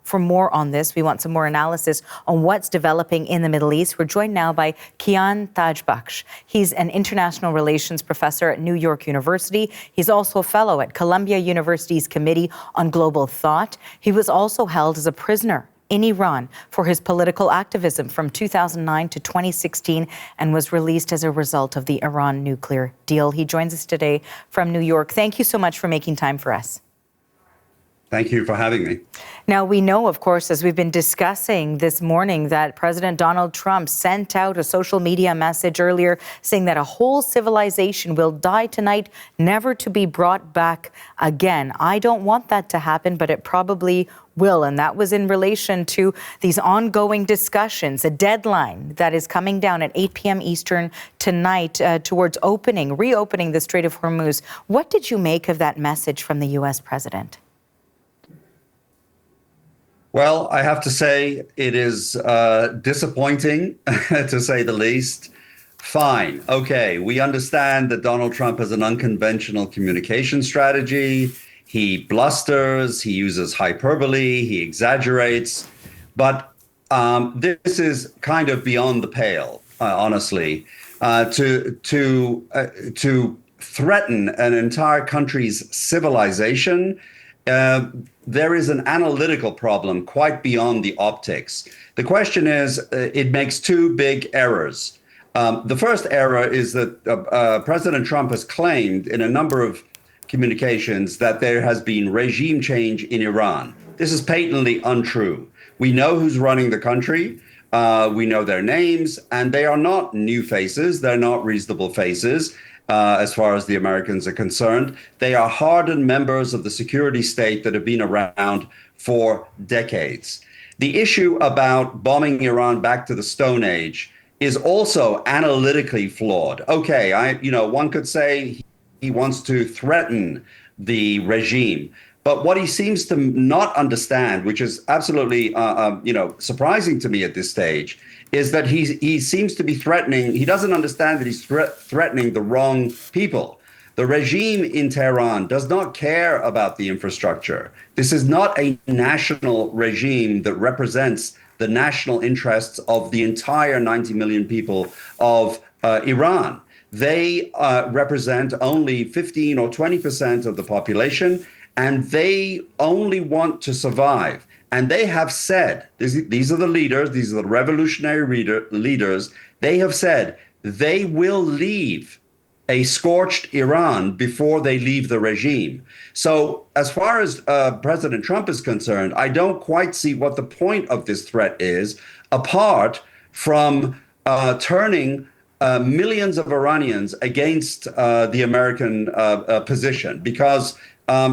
for more on this. We want some more analysis on what's developing in the Middle East. We're joined now by Kian Tajbakhsh. He's an international relations professor at New York University. He's also a fellow at Columbia University's Committee on Global Thought. He was also held as a prisoner in Iran for his political activism from 2009 to 2016 and was released as a result of the Iran nuclear deal. He joins us today from New York. Thank you so much for making time for us. Thank you for having me. Now, we know, of course, as we've been discussing this morning, that President Donald Trump sent out a social media message earlier saying that a whole civilization will die tonight, never to be brought back again. I don't want that to happen, but it probably will. And that was in relation to these ongoing discussions, a deadline that is coming down at 8 p.m. Eastern tonight towards reopening the Strait of Hormuz. What did you make of that message from the U.S. president? Well, I have to say it is disappointing, to say the least. Fine. Okay. We understand that Donald Trump has an unconventional communication strategy. He blusters, he uses hyperbole, he exaggerates. But this is kind of beyond the pale, honestly, to threaten an entire country's civilization. There is an analytical problem quite beyond the optics. The question is, it makes two big errors. The first error is that President Trump has claimed in a number of communications that there has been regime change in Iran. This is patently untrue. We know who's running the country. We know their names, and they are not new faces. They're not reasonable faces. As far as the Americans are concerned. They are hardened members of the security state that have been around for decades. The issue about bombing Iran back to the Stone Age is also analytically flawed. Okay, one could say he wants to threaten the regime. But what he seems to not understand, which is absolutely surprising to me at this stage, is that he seems to be threatening. He doesn't understand that he's threatening the wrong people. The regime in Tehran does not care about the infrastructure. This is not a national regime that represents the national interests of the entire 90 million people of Iran. They represent only 15 or 20% of the population, and they only want to survive. And they have said, these are the leaders, these are the revolutionary leaders, they have said they will leave a scorched Iran before they leave the regime. So as far as President Trump is concerned, I don't quite see what the point of this threat is, apart from turning millions of Iranians against the American position, because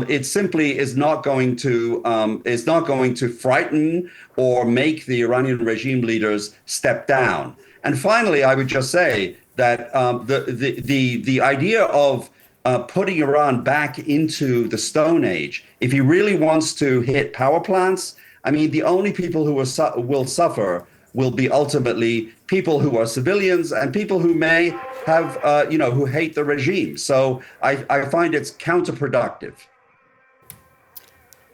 it simply is not going to frighten or make the Iranian regime leaders step down. And finally, I would just say that the idea of putting Iran back into the Stone Age, if he really wants to hit power plants, I mean, the only people who will suffer will be ultimately people who are civilians and people who may have, who hate the regime. So I find it's counterproductive.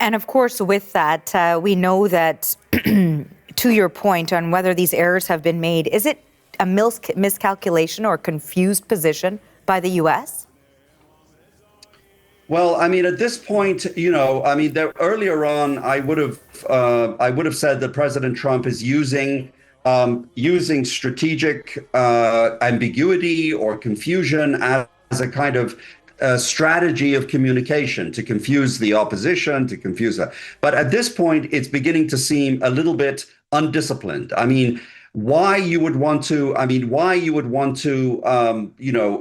And of course, with that, we know that, to your point on whether these errors have been made, is it a miscalculation or a confused position by the U.S.? Well, I mean, at this point, earlier on, I would have said that President Trump is using strategic ambiguity or confusion as a kind of strategy of communication to confuse the opposition, to confuse that. But at this point, it's beginning to seem a little bit undisciplined. I mean, why you would want to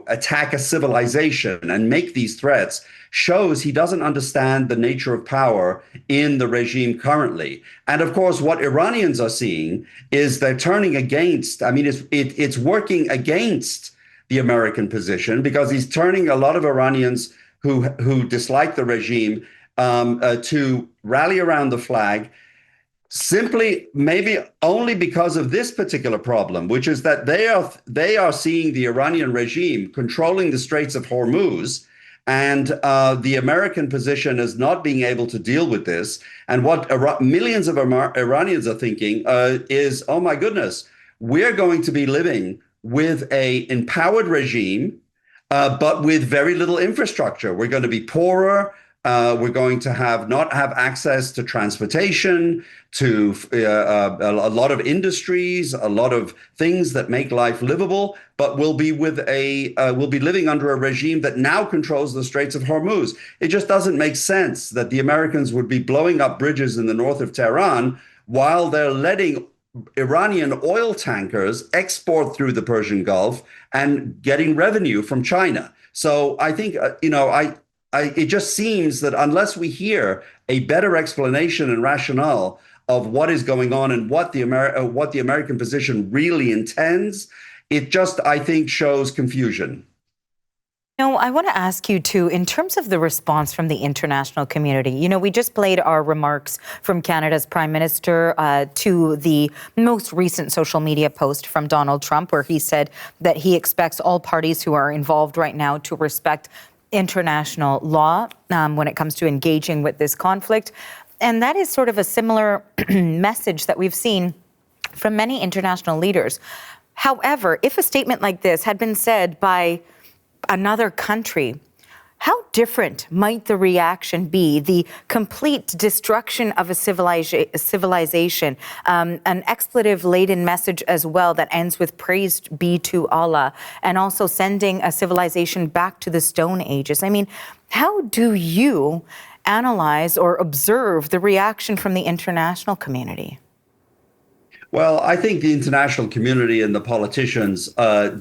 attack a civilization and make these threats shows he doesn't understand the nature of power in the regime currently. And of course, what Iranians are seeing is they're turning against, it's working against the American position, because he's turning a lot of Iranians who dislike the regime to rally around the flag, simply maybe only because of this particular problem, which is that they are seeing the Iranian regime controlling the Straits of Hormuz And the American position is not being able to deal with this. And what millions of Iranians are thinking is, oh my goodness, we're going to be living with a empowered regime, but with very little infrastructure. We're going to be poorer. We're going to not have access to transportation, to a lot of industries, a lot of things that make life livable. But we'll be living under a regime that now controls the Straits of Hormuz. It just doesn't make sense that the Americans would be blowing up bridges in the north of Tehran while they're letting Iranian oil tankers export through the Persian Gulf and getting revenue from China. So I think, it just seems that unless we hear a better explanation and rationale of what is going on and what the American position really intends, it just, I think, shows confusion. I want to ask you too, in terms of the response from the international community. We just played our remarks from Canada's Prime Minister to the most recent social media post from Donald Trump, where he said that he expects all parties who are involved right now to respect international law when it comes to engaging with this conflict. And that is sort of a similar message that we've seen from many international leaders. However, if a statement like this had been said by another country, how different might the reaction be? The complete destruction of a civilization, an expletive-laden message as well that ends with praise be to Allah, and also sending a civilization back to the Stone Ages. I mean, how do you analyze or observe the reaction from the international community? Well, I think the international community and the politicians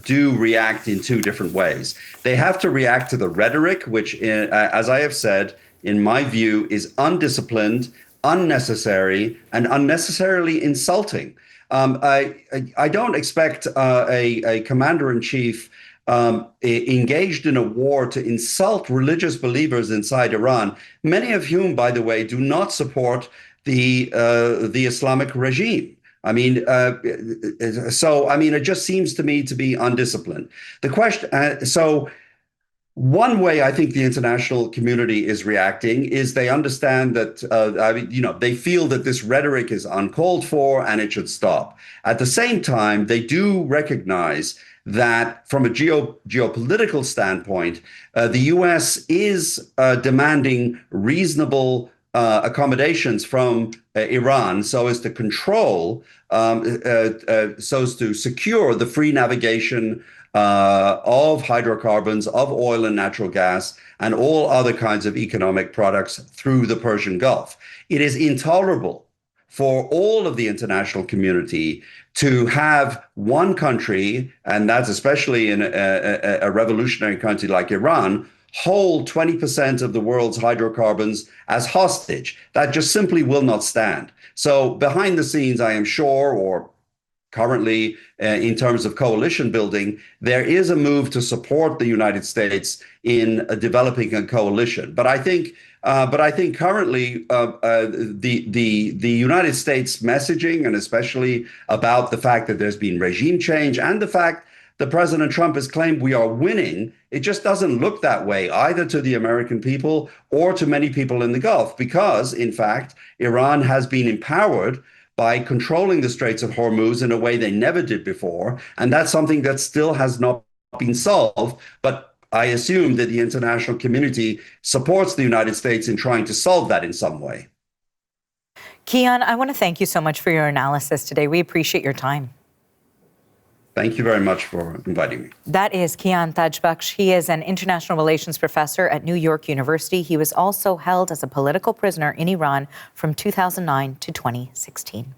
do react in two different ways. They have to react to the rhetoric, which, as I have said, in my view, is undisciplined, unnecessary, and unnecessarily insulting. I don't expect a commander-in-chief engaged in a war to insult religious believers inside Iran, many of whom, by the way, do not support the Islamic regime. It just seems to me to be undisciplined. The question, one way I think the international community is reacting is they understand that, they feel that this rhetoric is uncalled for and it should stop. At the same time, they do recognize that from a geopolitical standpoint, the U.S. is demanding reasonable accommodations from Iran so as to control, so as to secure the free navigation of hydrocarbons, of oil and natural gas, and all other kinds of economic products through the Persian Gulf. It is intolerable for all of the international community to have one country, and that's especially in a revolutionary country like Iran, hold 20% of the world's hydrocarbons as hostage. That just simply will not stand. So behind the scenes, I am sure, or currently in terms of coalition building, there is a move to support the United States in developing a coalition. But I think currently the United States messaging, and especially about the fact that there's been regime change and the fact that President Trump has claimed we are winning, it just doesn't look that way either to the American people or to many people in the Gulf, because, in fact, Iran has been empowered by controlling the Straits of Hormuz in a way they never did before. And that's something that still has not been solved. But I assume that the international community supports the United States in trying to solve that in some way. Kian, I want to thank you so much for your analysis today. We appreciate your time. Thank you very much for inviting me. That is Kian Tajbakhsh. He is an international relations professor at New York University. He was also held as a political prisoner in Iran from 2009 to 2016.